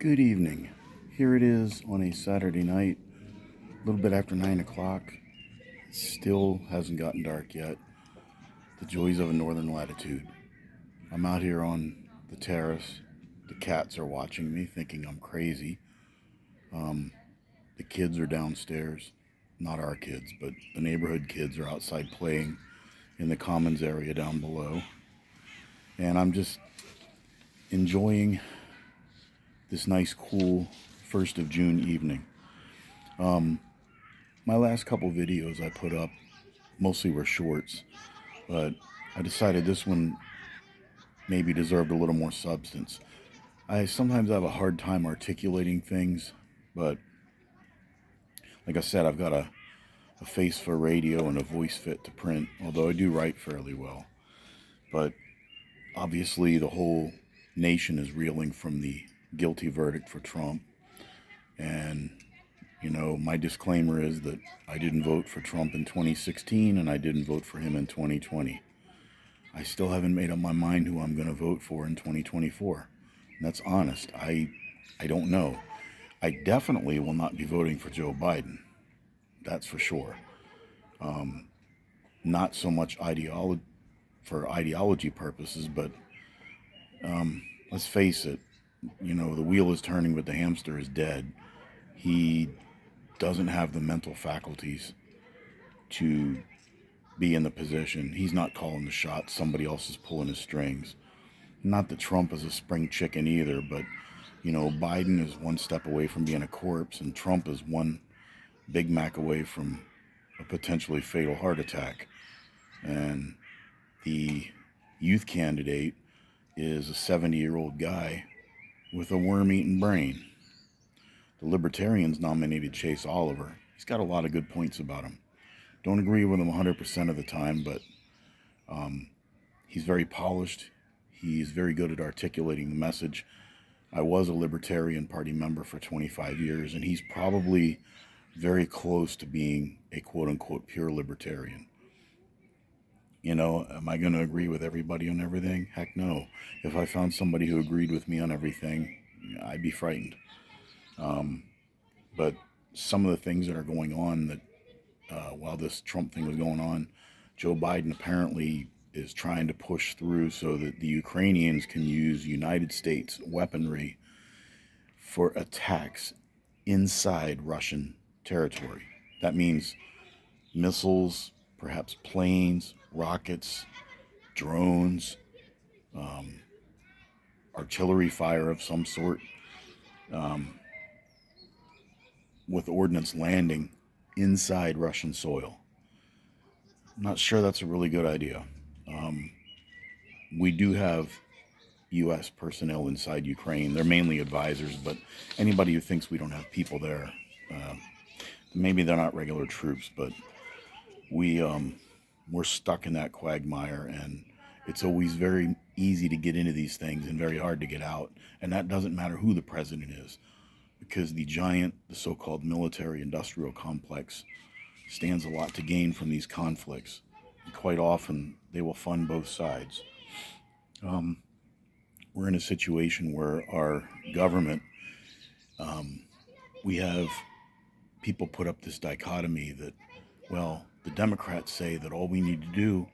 Good evening. Here it is on a Saturday night, a little bit after 9 o'clock. It still hasn't gotten dark yet. The joys of a northern latitude. I'm out here on the terrace. The cats are watching me, thinking I'm crazy. The kids are downstairs. Not our kids, but the neighborhood kids are outside playing in the commons area down below. And I'm just enjoying this nice, cool 1st of June evening. My last couple videos I put up mostly were shorts, but I decided this one maybe deserved a little more substance. I sometimes have a hard time articulating things, but like I said, I've got a face for radio and a voice fit to print, although I do write fairly well. But obviously, the whole nation is reeling from the guilty verdict for Trump. And, my disclaimer is that I didn't vote for Trump in 2016 and I didn't vote for him in 2020. I still haven't made up my mind who I'm going to vote for in 2024. And that's honest. I don't know. I definitely will not be voting for Joe Biden. That's for sure. Not so much for ideology purposes, but let's face it, the wheel is turning, but the hamster is dead. He doesn't have the mental faculties to be in the position. He's not calling the shots. Somebody else is pulling his strings. Not that Trump is a spring chicken either, but, Biden is one step away from being a corpse, and Trump is one Big Mac away from a potentially fatal heart attack. And the youth candidate is a 70-year-old guy with a worm-eaten brain. The Libertarians nominated Chase Oliver. He's got a lot of good points about him. Don't agree with him 100% of the time, but he's very polished. He's very good at articulating the message. I was a Libertarian Party member for 25 years, and he's probably very close to being a quote-unquote pure libertarian. Am I going to agree with everybody on everything? Heck no. If I found somebody who agreed with me on everything, I'd be frightened. But some of the things that are going on that while this Trump thing was going on, Joe Biden apparently is trying to push through so that the Ukrainians can use United States weaponry for attacks inside Russian territory. That means missiles, perhaps planes, rockets, drones, artillery fire of some sort, with ordnance landing inside Russian soil. I'm not sure that's a really good idea. We do have U.S. personnel inside Ukraine. They're mainly advisors, but anybody who thinks we don't have people there, maybe they're not regular troops, but we're stuck in that quagmire, and it's always very easy to get into these things and very hard to get out. And that doesn't matter who the president is, because the so-called military-industrial complex stands a lot to gain from these conflicts. And quite often, they will fund both sides. We're in a situation where our government, we have people put up this dichotomy that, well, the Democrats say that all we need to do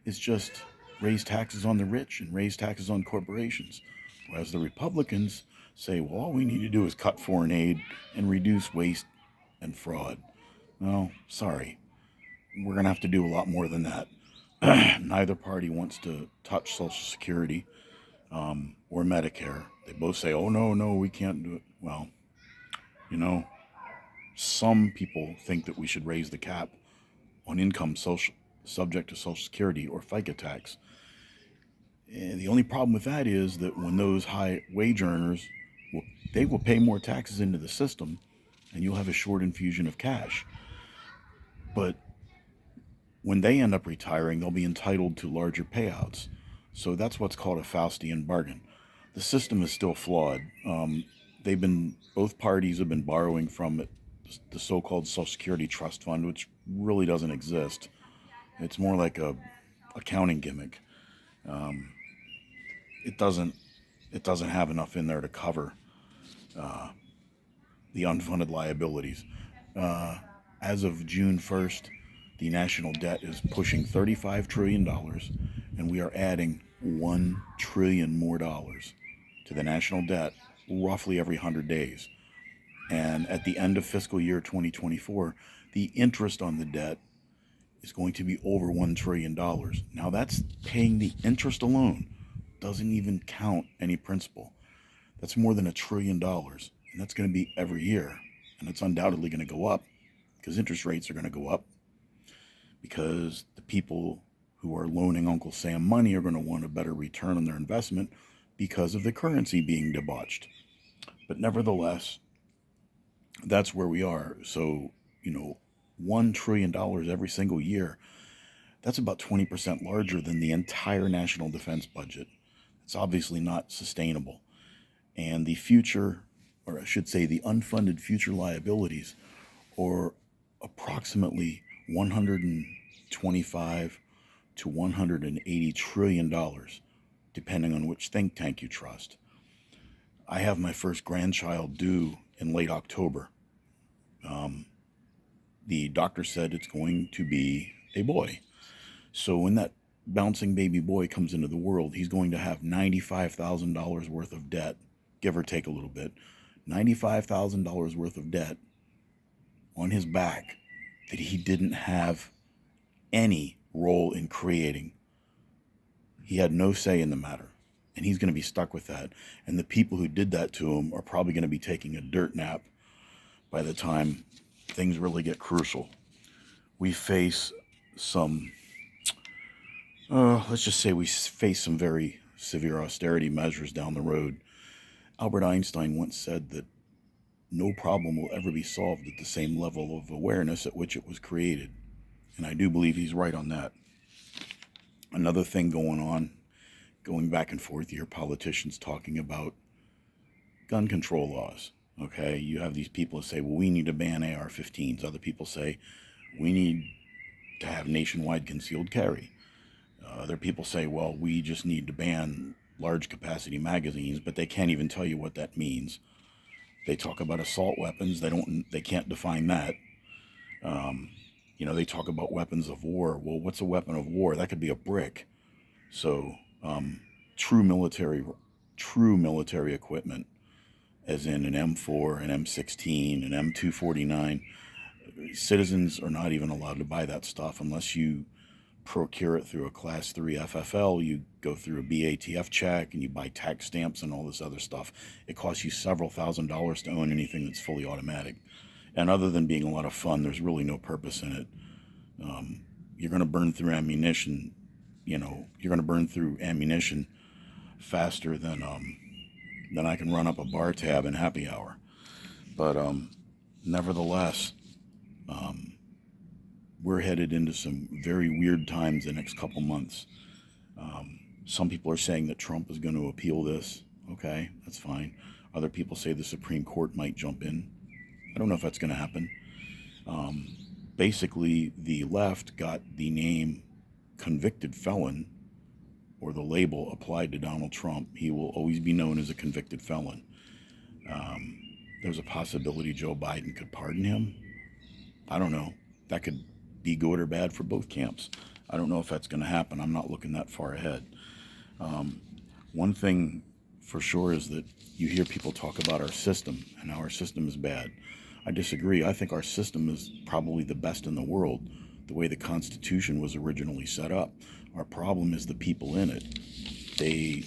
is just raise taxes on the rich and raise taxes on corporations, whereas the Republicans say, well, all we need to do is cut foreign aid and reduce waste and fraud. Well, sorry. We're going to have to do a lot more than that. Neither party wants to touch Social Security or Medicare. They both say, oh, no, we can't do it. Well, some people think that we should raise the cap on income subject to Social Security or FICA tax. And the only problem with that is that when those high wage earners, they will pay more taxes into the system, and you'll have a short infusion of cash. But when they end up retiring, they'll be entitled to larger payouts. So that's what's called a Faustian bargain. The system is still flawed. Both parties have been borrowing from it, the so-called Social Security Trust Fund, which really doesn't exist. It's more like a accounting gimmick. It doesn't have enough in there to cover the unfunded liabilities. Uh, as of June 1st, the national debt is pushing $35 trillion dollars, and we are adding $1 trillion more dollars to the national debt roughly every 100 days. And at the end of fiscal year 2024, the interest on the debt is going to be over $1 trillion dollars. Now, that's paying the interest alone, doesn't even count any principal. That's more than $1 trillion, and that's going to be every year. And it's undoubtedly going to go up because interest rates are going to go up because the people who are loaning Uncle Sam money are going to want a better return on their investment because of the currency being debauched. But nevertheless, that's where we are. So, $1 trillion dollars every single year, that's about 20% larger than the entire national defense budget. It's obviously not sustainable. And the future, or I should say the unfunded future liabilities, are approximately 125 to 180 trillion dollars, depending on which think tank you trust. I have my first grandchild due in late October. The doctor said it's going to be a boy. So when that bouncing baby boy comes into the world, he's going to have $95,000 worth of debt, give or take a little bit. $95,000 worth of debt on his back that he didn't have any role in creating. He had no say in the matter, and he's going to be stuck with that. And the people who did that to him are probably going to be taking a dirt nap by the time things really get crucial. We face some, let's just say we face some very severe austerity measures down the road. Albert Einstein once said that no problem will ever be solved at the same level of awareness at which it was created. And I do believe he's right on that. Another thing going back and forth here, politicians talking about gun control laws. Okay, you have these people who say, well, we need to ban AR-15s. Other people say, we need to have nationwide concealed carry. Other people say, well, we just need to ban large capacity magazines, but they can't even tell you what that means. They talk about assault weapons. They can't define that. They talk about weapons of war. Well, what's a weapon of war? That could be a brick. So, true military equipment, as in an M4, an M16, an M249, citizens are not even allowed to buy that stuff unless you procure it through a Class 3 FFL. You go through a BATF check and you buy tax stamps and all this other stuff. It costs you several $1,000s to own anything that's fully automatic. And other than being a lot of fun, there's really no purpose in it. You're going to burn through ammunition. You're going to burn through ammunition faster than I can run up a bar tab in happy hour. But nevertheless, we're headed into some very weird times the next couple months. Some people are saying that Trump is going to appeal this. Okay, that's fine. Other people say the Supreme Court might jump in. I don't know if that's going to happen. Basically, the left got the name convicted felon, or the label applied to Donald Trump. He will always be known as a convicted felon. There's a possibility Joe Biden could pardon him. I don't know. That could be good or bad for both camps. I don't know if that's going to happen. I'm not looking that far ahead. One thing for sure is that you hear people talk about our system and how our system is bad. I disagree. I think our system is probably the best in the world, the way the Constitution was originally set up. Our problem is the people in it. They,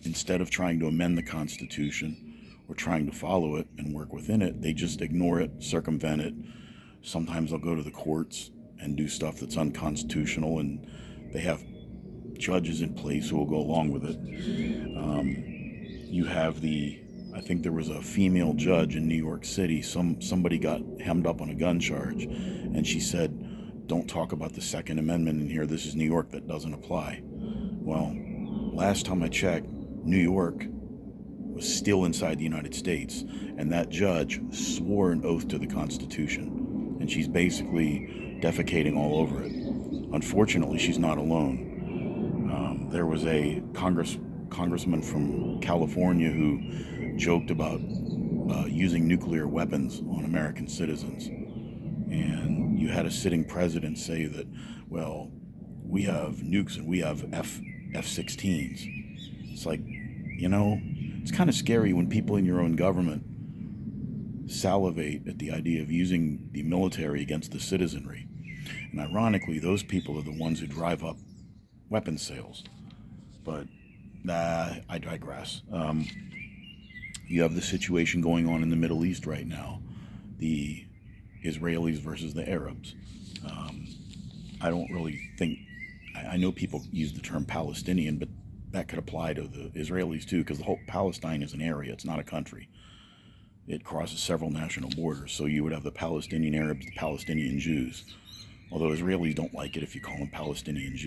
instead of trying to amend the Constitution or trying to follow it and work within it, they just ignore it, circumvent it. Sometimes they'll go to the courts and do stuff that's unconstitutional, and they have judges in place who will go along with it. You have I think there was a female judge in New York City. Somebody got hemmed up on a gun charge, and she said, don't talk about the Second Amendment in here. This is New York. That doesn't apply. Well, last time I checked, New York was still inside the United States, and that judge swore an oath to the Constitution, and she's basically defecating all over it. Unfortunately, she's not alone. There was a congressman from California who joked about using nuclear weapons on American citizens. And you had a sitting president say that, well, we have nukes and we have F-16s. It's like, it's kind of scary when people in your own government salivate at the idea of using the military against the citizenry. And ironically, those people are the ones who drive up weapons sales. But I digress. You have the situation going on in the Middle East right now, the Israelis versus the Arabs. I don't really think, I know people use the term Palestinian, but that could apply to the Israelis too, because the whole Palestine is an area, it's not a country. It crosses several national borders, so you would have the Palestinian Arabs, the Palestinian Jews. Although Israelis don't like it if you call them Palestinian Jews.